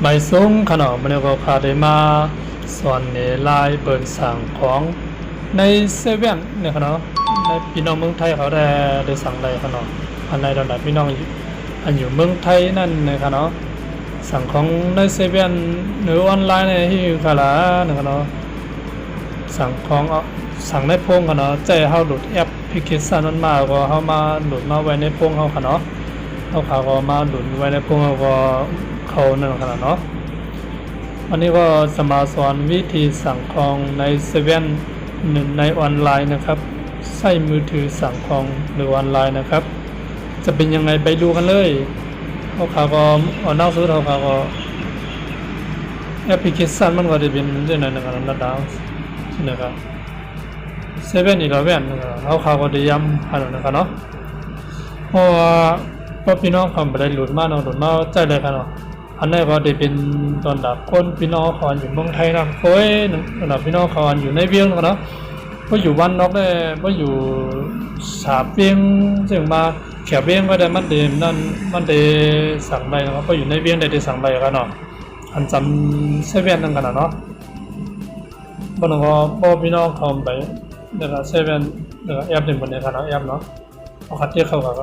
ใบซุ้งขนมมันก็ขาดมาส่วนในลายเปิดสั่งของในเซเว่นเนี่ยขนมในพี่น้องเมืองไทยเขาได้สั่งอะไรขนมอันในระดับพี่น้องอันอยู่เมืองไทยนั่นเนี่ยขนมสั่งของในเซเว่นหรือออนไลน์ในที่ขาลาเนี่ยขนมสั่งของสั่งในพงขนมใจเขาโหลดแอปพลิเคชันนั้นมาก็เขามาโหลดมาไว้ในพงเขาขนมเขาก็มาโหลดไว้ในพงเขาก็เขานั่นขนาดเนาะวันนี้ก็จะมาสอนวิธีสั่งของในเซเว่นในออนไลน์นะครับใช้มือถือสั่งของหรือออนไลน์นะครับจะเป็นยังไงไปดูกันเลยเขาก็เอาหน้าซื้อเขาก็แอปพลิเคชันมันก็จะเป็นเรื่องนั้นนะครับระดับนะครับเซเว่นอีกแล้วนะครับเขาก็ได้ย้ำให้นะครับเนาะเพราะว่าพี่น้องเขาไม่ได้หลุดมาเนาะหลุดมาใจเลยครับเนาะอันนี้ก็ได้เป็นตอนดับคนพี่น้องเขาอยู่เมืองไทยนะโอ้ยตอนดับพี่น้องเขาอยู่ในเวียงกันเนาะก็อยู่วันนอกได้ก็อยู่สาบเวียงซึ่งมาแขกเวียงก็ได้มันเดิมนั่นมันได้สั่งใบนะครับก็อยู่ในเวียงได้สั่งใบกันเนาะอันจำเซเว่นนั่นกันเนาะบางก็พอพี่น้องเขาไปเดี๋ยวเซเว่นเดี๋ยวแอปหนึ่งบนนี้กันเนาะแอปเนาะเขาคัดเทียบเข้ากัน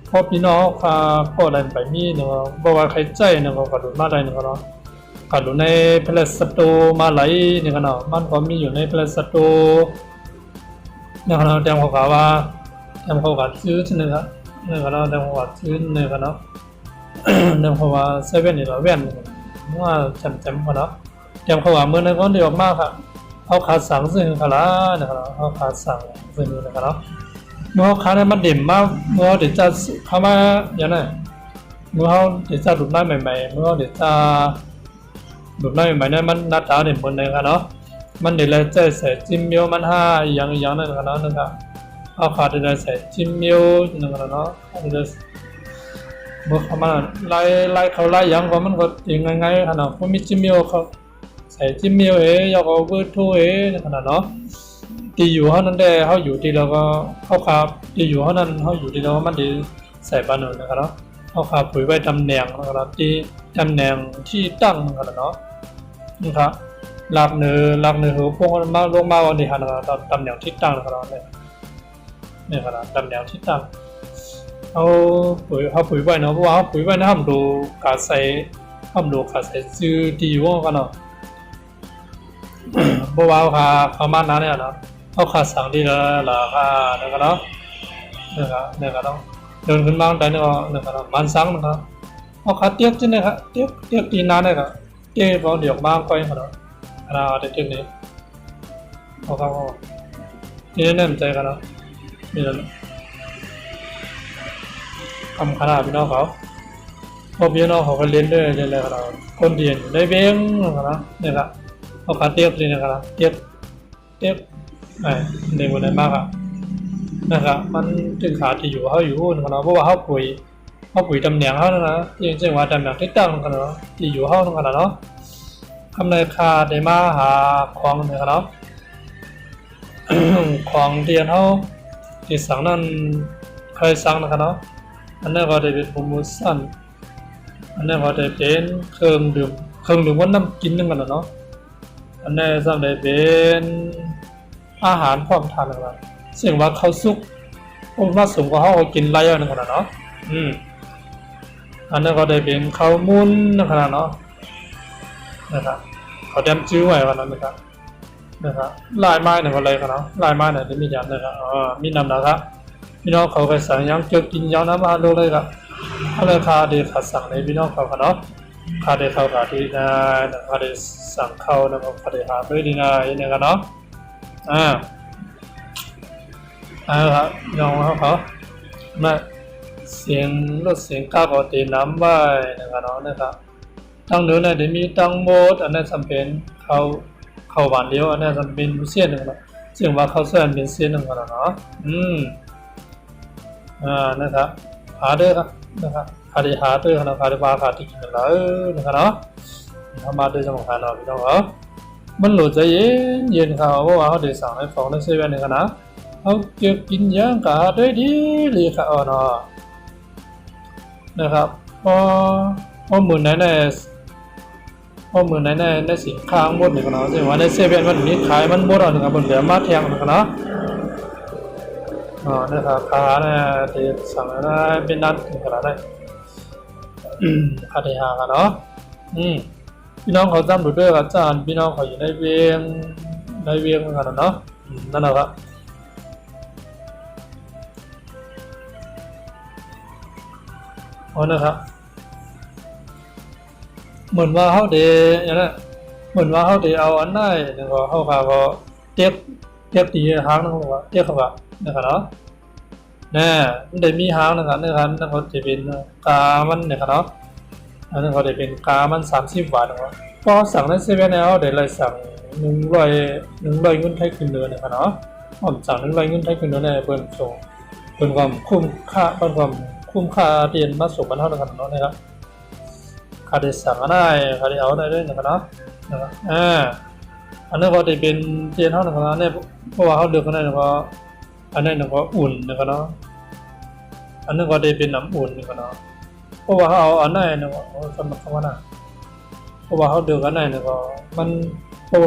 พอพี่น้องก็อะไรไปมีเนาะบอกว่าใครใจเนาะก็ดูมาได้เนาะก็ดูใน Play Store มาไหลเนี่ยเนาะมันก็มีอยู่ใน Play Store เนี่ยเนาะแต่เขาว่าแต่เขาก็ซื้อใช่ไหมครับเนี่ยเนาะแต่เขาก็ซื้อเนี่ยเนาะเนี่ยเขาว่าเซเว่นนี่เราเว้นว่าจำเขาเนาะแต่เขาว่าเมื่อนั้นก็เดือดมากครับเขาขาดสั่งซึ่งเขาละเนี่ยเนาะเขาขาดสั่งซึ่งเนี่ยเนาะเมื่อเขาเนี่ยมันเด่นมากเมื่อเดี๋ยวจะเขามาอย่างไรเมื่อเขาเดี๋ยวจะหลุดได้ใหม่ๆเมื่อเดี๋ยวจะหลุดได้ใหม่ๆเนี่ยมันหน้าตาเด่นบนเลยครับเนาะมันเดี๋ยวเลยจะใส่จิ้มเมียวมันห้าอย่างนั่นครับเนาะนะครับเอาขาดเดี๋ยวใส่จิ้มเมียวนั่นครับเนาะเดี๋ยวเมื่อเขามาไล่เขาไล่ยังก็มันก็ยังไงครับเนาะเพราะมีจิ้มเมียวเขาใส่จิ้มเมียวยกเอาเบอร์โทรนะครับเนาะที่อยู่เขานั้นได้เขาอยู่ที่เราก็เขาขับที่อยู่เขานั้นเขาอยู่ที่เรามันดีใส่บานหนึ่งนะครับเนาะเขาขับปุ๋ยไว้ตำแหน่งนะครับที่ตำแหน่งที่ตั้งนะครับเนาะนะครับหลักเนื้อหัวพวกมันมาลงมาวันนี้นะครับตำแหน่งที่ตั้งนะครับเนี่ยครับตำแหน่งที่ตั้งเขาปุ๋ยไว้เนาะเพราะว่าเขาปุ๋ยไว้นะห้ามดูการใส่ชื่อที่อยู่กันเนาะเพราะว่าเขามานั้นเนี่ยเนาะเขาขาดสั่งดีแล้วล่ะนะครับเนาะนะครับเนาะเดินขึ้นมาได้นะครับมันสั่งนะครับเขาขาดเตี้ยจริงนะครับเตี้ยตีนานเลยครับเตี้ยพอเดี๋ยวมาก่อยเขาเนาะเดี๋ยวนี้เขาที่แน่นใจกันเนาะนี่แหละคำขนาดพี่น้องเขาพอพี่น้องเขาก็เล่นด้วยเลยครับคนเดียนได้เบี้ยงนะครับเนี่ยครับเขาขาดเตี้ยจริงนะครับเตี้ยในบนนั้นมากนะครับมันถึงขาที่อยู่เขาอยู่นะครับเพราะว่าเขาปุ๋ยตำแหน่งเขานะจริงๆว่าตำแหน่งที่ตั้งกันเนาะที่อยู่เขานะครับเนาะคำในคาได้มาหาของนะครับเนาะของเดียนเขาที่สั่งนั้นเคยสั่งนะครับเนาะอันนั้นก็ได้เป็นโปรโมชั่นอันนั้นก็ได้เป็นเครื่องดื่มว่าน้ำกินนึงกันเนาะอันนี้สำหรับเป็นอาหารพร้อมทานนะครับซึ่งว่าเขาซุกผมว่าสูงกว่าเขากินไรอย่างนึงขนาดเนาะอันนั้นก็ได้เป็นข้าวมุนนะครับเนาะนะครับเขาเตรียมจื้อไว้วันนั้นนะครับลายไม้หนึ่งอะไรกันเนาะลายไม้หนึ่งที่มีอย่างนะครับมีน้ำนะครับพี่น้องเขาไปสั่งยังเจอกินยาวน้ำมาดูเลยครับอะไรคาเดียขาสั่งในพี่น้องเขาเนาะคาเดียเขาขาดีนะคาเดียสั่งเข้านะครับคาเดียหาด้วยดีนะอย่างนี้กันเนาะครับน้องเขามาเสียงรถเสียงก้าวก็ตีน้ำไว้นะครับเนาะนะครับตั้งเนื้อเนี่ยเดี๋ยวมีตั้งโมดอันนั้นจำเป็นเขาหวานเดียวอันนั้นจำเป็นเสี้ยนหนึ่งนะซึ่งว่าเขาเส้นเป็นเสี้ยนหนึ่งกันเนาะนะครับหาด้วยครับนะครับหาได้หาด้วยนะครับหาได้มาหาที่กินกันแล้วนะครับเนาะทำมาด้วยสมองขาเนาะพี่น้องมันหลุดใจเย็นเขาเพราะว่าเขาได้สั่งให้ของในเซเว่นนี่กันนะเขาเก็บกินยังกะได้ดีเลยค่ะเนาะนะครับพอหมุนไหนเนี่ย ราะมือในสินค้าหมดนี่ก็เนาะซึ่งว่าในเซเว่นมันมีขายมันหมดอ่ะนะครับบนเหลือมาแทงนี่ก็เนาะนะครับขาเนี่ยที่สั่งได้เป็นนัดถึงขนาดได้ขาที่หากันเนาะพี่น้องเขาจำดูด้วยอาจารย์พี่น้องเขาอยู่ในเวียงกันเนาะนั่นแหละครับนะครับเหมือนว่าเขาเดอย่างนั้นเหมือนว่าเขาเดเอาอันได้แล้วก็เขาก็เทียบตีหางนะครับว่าเทียบเขานะครับเนาะเนี่ยมันได้มีหางนะครับนะครับนั่นเขาจะเป็นกามันเนี่ยครับเนาะอันนั้นเขาได้เป็นกามัน30 บาทนะครับพอสั่งในเซเว่นแล้วเดี๋ยวเลยสั่ง100เงินไทยขึ้นเดือนนะครับเนาะผมสั่ง100เงินไทยขึ้นเดือนเนี่ยเป็นส่งเป็นความคุ้มค่าเป็นความคุ้มค่าเตียนมาส่งมันเท่ากันเนาะนะครับค่าได้สั่งได้ค่าได้เอาได้ด้วยนะครับเนาะนะครับอันนั้นก็จะเป็นเตียนเท่ากันเนาะเนี่ยเพราะว่าเขาเลือกกันได้ก็อันนั้นก็อุ่นนะครับเนาะอันนั้นก็จะเป็นน้ำอุ่นนะครับเนาะเพราะว่าเขาเอาอันนั้นเนี่ยสำหรับเขาว่านะเพราะว่าเขาเลือกกันได้เนี่ยก็มันพอ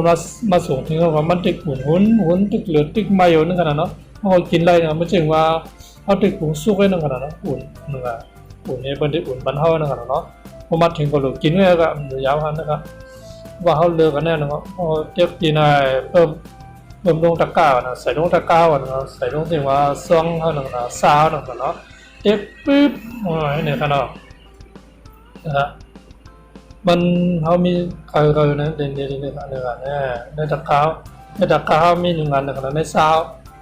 มาส่งถึงเขามันติดหุ่นติดเหลือติดไมโอนั่นขนาดเนาะเขากินอะไรเนี่ยไม่ใช่ว่าเขาติดผงซุกไว้นั่นขนาดเนาะอุ่นเนี่ยเป็นติดอุ่นบันเทานั่นขนาดเนาะพอมาถึงก็หลุดกินไว้ก็ยาวพันนะครับว่าเขาเลือกกันแน่นะครับพอเทียบกินอะไรเพิ่มลงตะกร้านะใส่ลงตะกร้านะใส่ลงสิ่งว่าซองเท่านั้นนะซาวนั่นเนาะเทียบปึ๊บเนี่ยขนาดนะครับมันเขามีใครนะเด่นนะครับในตะกร้ามี1 อันนะครับในซาว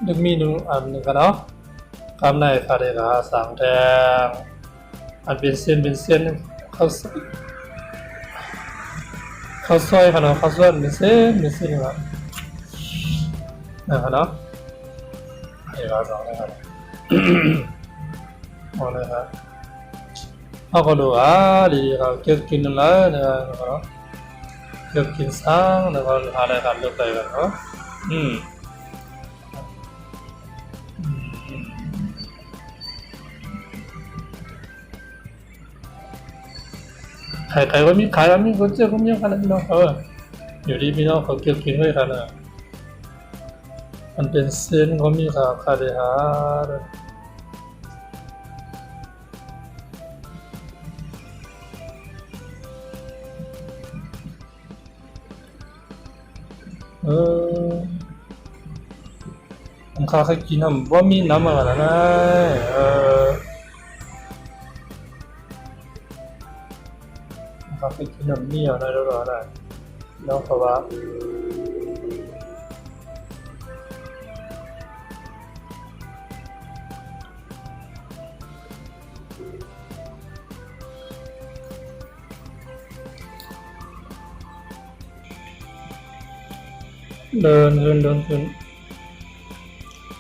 ดึงมี1 อันนะครับเนาะกำในคาเดกาสั่งแทงอันเป็นเส้นเขาซอยขนาดเขาซอยเป็นเส้นนะครับเนาะเดี๋ยวเราลองนะครับเอาเลยครับเขาก็ดูดีครับเก็บกินอะไรนะครับเก็บกินซ้ำแล้วก็หาอะไรทำเลือกได้กันเนาะใครก็มีขายมีคนเจอก็มีขนาดนี้เนาะอยู่ดีพี่น้องเขาเก็บกินไว้ขนาดมันเป็นเส้นก็มีค่าเดียผมข้าเคยกินน้ำว่ามีน้ำอะไรนะข้าเคยกินน้ำมีอะไรแล้วนะแล้วเขาว่าเดินขึ้น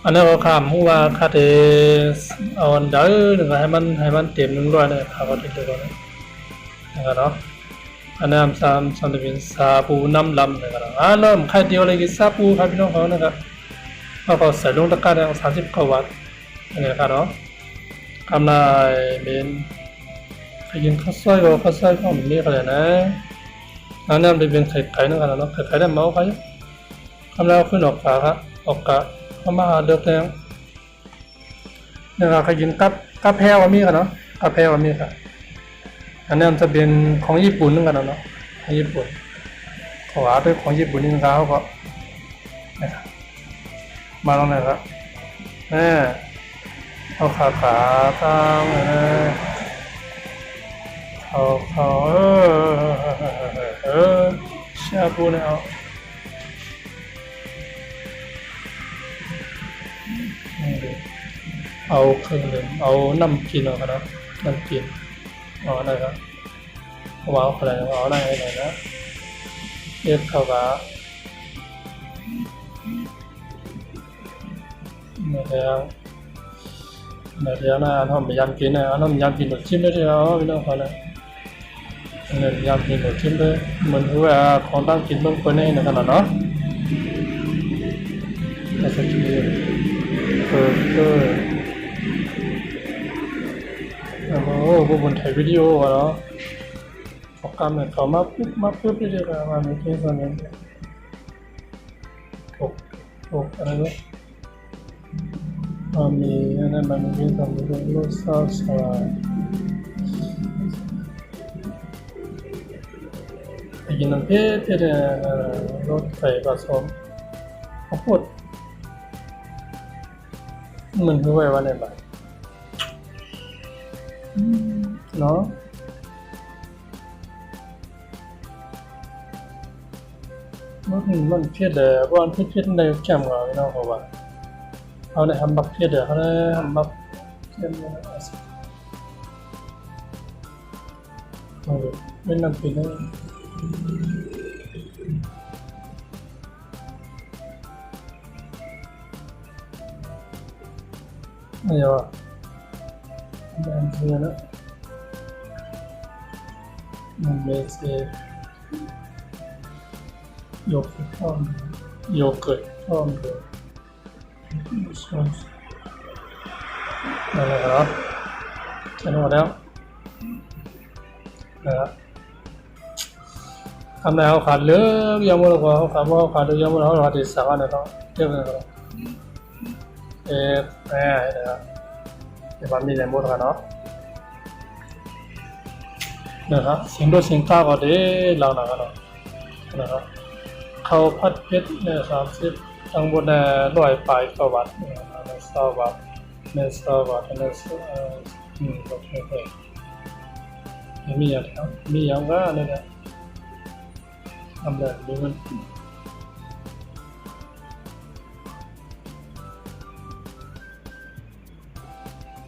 อันนั้นก็ข้ามหัวคาเทเอาอันเดินให้มันเต็ม100เนี่ยข้าก็ติดเลยก่อนนะครับเนาะอันนั้น3จะเป็นซาปูน้ำลำนะครับเริ่มใครเดียวเลยกินซาปูครับพี่น้องเขานะครับเขาก็ใส่ลงตะกร้าได้30 วัตต์นะครับเนาะกำไรเป็นใครกินข้าวซอยก็มีอะไรนะอันนั้นเป็นไข่นะครับเนาะไข่ได้เมาไข่ทำแล้วขึ้นออกกะเข้ามาเลือกแล้วนะครับใครกินกับแพรวมีกันเนาะกับแพรวมีครับอันนี้จะเป็นของญี่ปุ่นนึงกันเนาะของญี่ปุ่นขอเป็นของญี่ปุ่นนี่นะครับเขาก็มาลองหน่อยครับเอาขาตั้งเขาชาบูเนี่ยเอาเครื่องดื่มเอาน้ำกินเอาครับนะน้ำกินอะไรครับว้าวอะไรเอาอะไรนะเรียกเขาว่าเดี๋ยวนะทำยำกินนะทำยำกินหนูชิมได้ที่เราพี่น้องเขานะยำกินหนูชิมได้เหมือนว่าของตั้งกินต้องคนนี้นะครับเนาะแต่สักทีโอ้โหบนถ่ายวิดีโอเนาะ กำเนี่ยเขามาปุ๊บไปเลยครับมาไม่ใช่ส่วนนี้ถูกอะไรเนี่ยมีอะไรมันมีส่วนนี้รูปซอสไอ้ยินนั่นเพชรรถไฟผสมข้าวโพดมันคือว่าอะไรบ้างเนาะมันเพชรเลยเพราะมันเพชรในแคมป์เราเนาะเขาว่าเอาในฮัมบักเพชรเขาในฮัมบักเข้มเลยไม่นั่นเป็นเลยไม่ยอมแบบนี้นะมันไม่ใช่โยเกิร์ตทอดเลยนั่นแหละครับใช่หมดแล้วนะครับคำไหนเขาขาดเลือกยังไม่รู้ว่าเขาขาดเลือกยังไม่รู้ว่าที่สามารถนะครับเรียกอะไรนะครับเดี๋ยวมันมีอะไรหมดกันเนาะนะครับเสียงก้าวก็ดีเราหนักกันเนาะนะครับเขาพัดเพชรเนี่ย30ทั้งหมดเนี่ย100 บาทเนี่ย100 บาทโอเคมีอย่างครับมีอย่างว่าเนี่ยทำแบบนี้มัน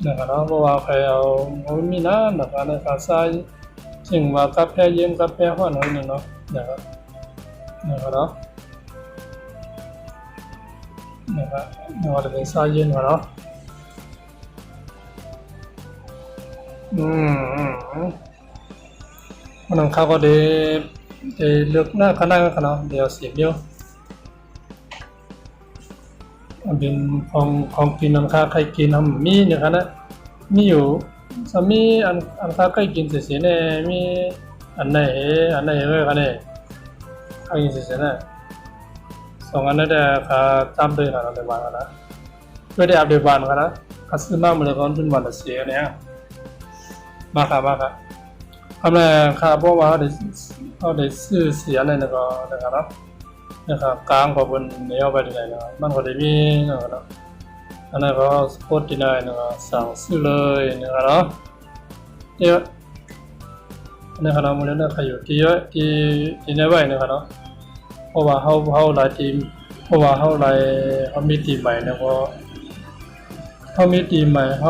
นะครับเพราะว่าใครเอามีน้ำนะครับในการใส่จึงว่ากาแฟเย็นกาแฟร้อนอะไรเนี่ยเนาะนะครับเราจะเป็นใส่เย็นเนาะมันเขาก็ได้เลือกหน้าขนาดกันเนาะเดี๋ยวเสียเดียวเป็นของกินอันค่าใครกินทำมีเนี่ยครับนะมีอยู่สามีอันค่าใครกินเสียเนี่ยมีอันไหนไว้กันเนี่ยใครกินเสียเนี่ย2 อันนั้นแต่ค่าจำด้วยกันในบ้านกันนะเพื่อได้อัปเดตบ้านกันนะคัสมาเมื่อก่อนเป็นวันละเสียเนี่ยมาค่ะทำอะไรค่ะเพราะว่าเขาได้ซื้อเสียอะไรเนี่ยก็นะครับกลางพอบนเนี้ยไปที่ไหนนะมันก็ได้มีนะครับอันนั้นก็สปอร์ตที่ไหนนะครับสั่งซื้อเลยนะครับเดี๋ยวนะครับมันเนี่ยใครอยู่ที่ไหนไว้นะครับเพราะว่าเขาหลายทีมเพราะว่าเขาหลายเขามีทีมใหม่เนี่ยก็เขามีทีมใหม่เข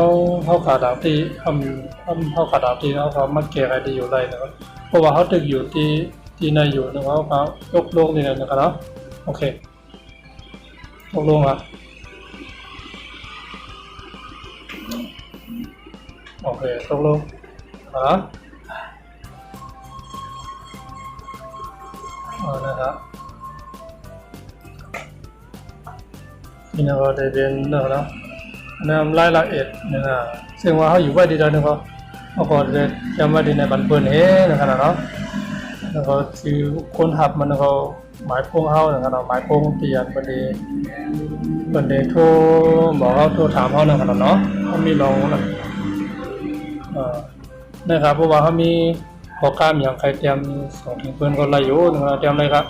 าขาดดาวที่เขาขาดดาวที่เขามาแก้ใครที่อยู่ไรนะครับเพราะว่าเขาตึกอยู่ที่ไหนอยู่นะครับเขายกลงนี่นะครับโอเคยกลงโอเคตกลงนะครับนี่นะครับได้เป็นนะครับนำรายละเอียดนะครับซึ่งว่าเขาอยู่ไว้ดีแล้วนะครับเขาก็จะจำไว้ดีในบันเปิลนะครับเนาะแล้วก็คือคนหับมันก็หมายพงเขานะครับหมายพงเปลี่ยนประเดี๋ยวโทรบอกเขาโทรถามเขานะครับเนาะเขามีลองนะครับเพราะว่าเขามีโปรแกรมอย่างใครเตรียมส่งถึงเพื่อนก็ไล่อยู่นะครับเตรียมอะไรครับ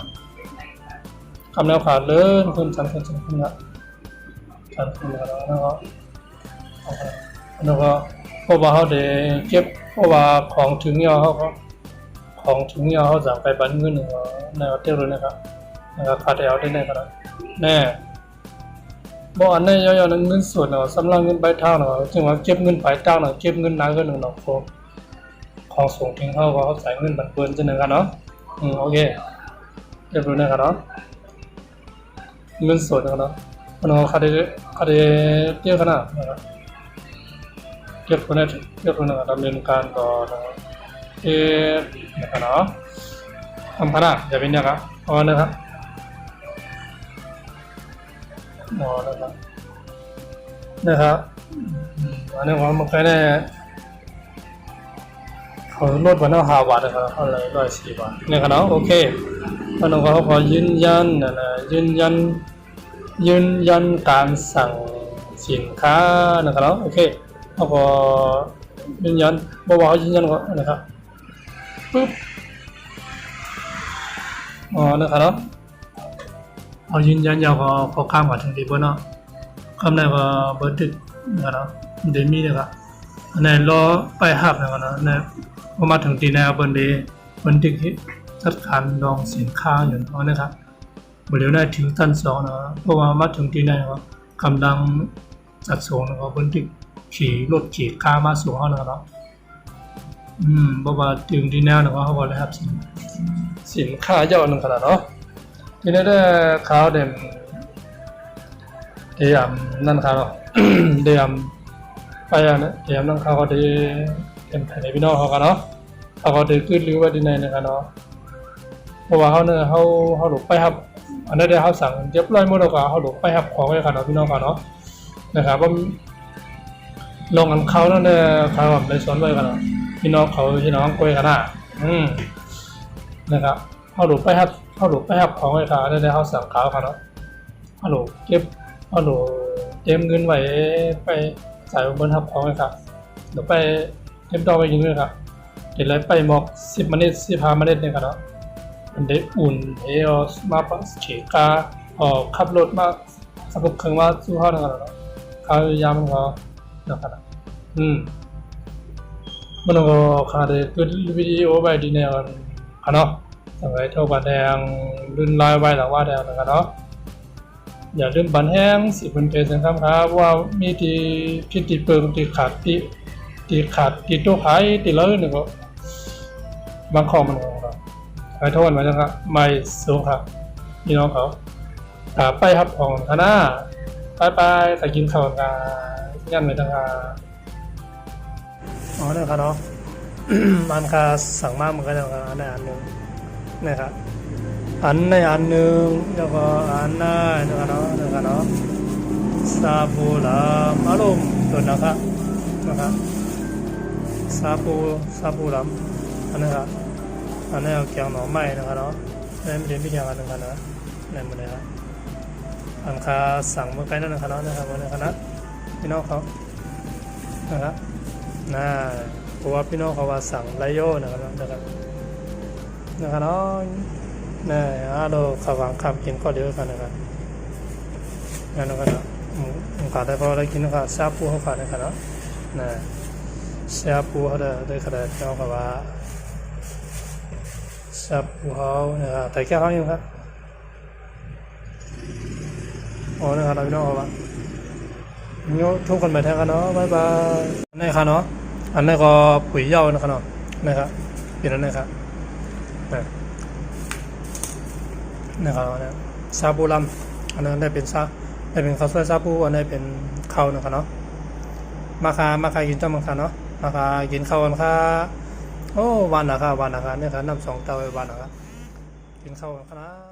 คำแนวขาดเลยคุณสันนะสันนะครับแล้วก็เพราะว่าเขาได้เก็บเพราะว่าของถึงยอเขาสั่งไปบันเงินในโฮเทลเลยนะครับขาดเอาได้แน่ครับแน่บ่อันนี้ย่อๆนั้นเงินส่วนสำหรับเงินปลายทางจึงว่าเก็บเงินปลายทางเก็บเงินนานก็1ของส่งถึงเขาใส่เงินบันเปิลจะ1กันเนาะโอเคเรียบร้อยนะครับเนาะเงินสดนะครับมันขาดเยอะขนาดนะครับเก็บคนนั้นดำเนินการต่อนะครับนะครับเนาะทำขนาดอย่าเป็นนะครับเอานะครับนะครับอันนี้ว่ามันแค่เนี่ยเขา เขาลดวันละ5 บาทนะครับเขาเลย104 บาทเนี่ยครับเนาะโอเคพี่น้องเขาขอยืนยันนะยืนยันการสั่งสินค้านะครับเนาะโอเคเขาก็ยืนยันบอกว่าเขายืนยันก่อนนะครับปึ๊บนะครับเนาะเขายืนยันยาวเขาข้ามมาถึงที่บนเนาะคำไหนก็เบอร์ดึกนะครับเนาะเดมี่นะครับอันไหนรอไปหับนะครับเนาะเนี่ยพอมาถึงที่แนวบนดีบนดึกที่จัดการลองสินค้าอยู่ตรงนะครับบริเวณได้ถึงชั้น2นะเพราะว่ามาถึงที่ไหนก็กำลังจัดส่งนะครับบนดึกขี่รถขี่ข้ามาส่งเขานะครับเนาะบอกว่าถึงที่แนวนะครับเขาบอกเลยครับสินค้าเยอะนึงขนาดเนาะทีนี้ได้ข่าวเด่นนั่นข่าว เดียมไปนะเดียมนั่นข่าวก็ได้เป็นภายในพี่น้องเขากันเนาะเขาก็ได้ขึ้นหรือว่าที่ไหนนะครับเนาะเพราะว่าเขาเนี่ยเขาหลบไปครับอันนั้นได้เขาสั่งเรียบร้อยหมดแล้วก็เขาหลบไปครับของไว้กันเนาะพี่น้องกันเนาะนะครับว่าลงอันเขาแล้วเนี่ยเขาแบบในสวนไว้กันเนาะพี่น้องเขาพี่น้องคุยกันนะครับเขาหลบไปครับของไว้กันได้เขาสั่งเขากันเนาะเขาหลบเก็บเขาหลบเตรียมเงินไว้ไปใส่บนทับของไว้ครับเดี๋ยวไปเตรียมตัวไปยิงเลยครับเดี๋ยวไปหมอก10 เมตร15 เมตรเนี่ยกันเนาะมันได้อุ่นมาปัสเฉกาขับรถมาสับเครื่องมาสู้เขาเนี่ยกันเนาะเขายามมันก็นะครับมันก็ขาดขึ้นวิดีโอไปดีแนวกันเนาะสมัยเท่าบันแดงรุ่นลายไว้หลังว่าแดงนะครับเนาะอย่าลืมบันแห้ง10 เป็นเพจนะครับว่ามีที่พิธีเปิงที่ขาดที่ตัวขายที่เลยหนึ่งก็บางของมันก็ขายโทษมาจังครับไม่สูงครับพี่น้องเขาไปครับของคณะไปใส่กินข้าวกันยันไปจังครับเนี่ยครับเนาะ มันค่าสั่งมากมันก็จะอันในอันหนึ่งนะครับอันในอันหนึ่งแล้วก็อันหน้านะครับเนาะซาบูลามอารมณ์ตัวนะครับซาบูลามอันนี้ครับอันนี้เอาแกงหน่อไม้นะครับเนาะนี่ไม่ได้ไม่แกงอันนึงนะนี่มันนะครับอันค่าสั่งเมื่อกี้นั่นนะครับวันนี้ครับพี่น้องเขานะครับเพราะว่าพี่น้องเขาว่าสั่งไรโยนะครับเนาะเราข้าวหวานข้าวกินก็เดียวกันนะครับนั่นนะครับขาดได้พอได้กินนะครับซาปูเขาขาดนะครับเนาะซาปูเขาได้ขนาดพี่น้องเขาว่าซาปูเขานะครับแต่แค่เขาอยู่ครับนะครับพี่น้องเขาว่าทุกคนไปแทนกันเนาะบ๊ายบายนี่ครับเนาะอันนี้ก็ปุ๋ยเย้านะครับเนาะนะครับเป็นอันนี้ครับนะครับเนี่ยซาบูลัมอันนั้นได้เป็นข้าวสวยซาบูอันนี้เป็นข้าวนะครับเนาะมาคากินจ้ามังคาเนาะมาคากินข้าวกันค่ะวันนะครับเนี่ยครับน้ำ2 เตาวันนะครับกินข้าวกันครับ